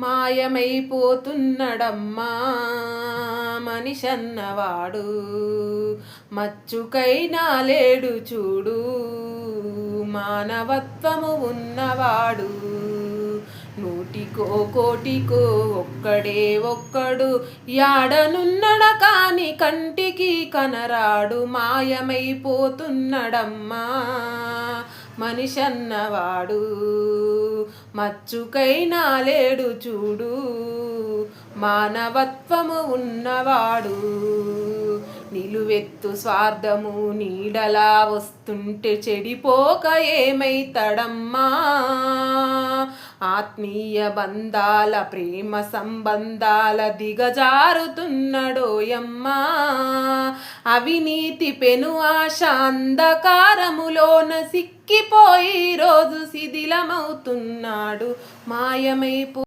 మాయమైపోతున్నడమ్మా మనిషన్నవాడు, మచ్చుకైనా లేడు చూడు మానవత్వము ఉన్నవాడు. నూటికో కోటికో ఒక్కడే ఒక్కడు, యాడనున్నడ కాని కంటికి కనరాడు. మాయమైపోతున్నడమ్మా మనిషన్నవాడు, మచ్చుకైనా లేడు చూడు మానవత్వము ఉన్నవాడు. నిలువెత్తు స్వార్థము నీడలా వస్తుంటే చెడిపోక ఏమైతడమ్మా. ఆత్మీయ బంధాల ప్రేమ సంబంధాల దిగజారుతున్నడోయమ్మా. అవినీతి పెను ఆశ అంధకారములోన సిక్కిపోయి రోజు శిథిలమవుతున్నాడు. మాయమైపో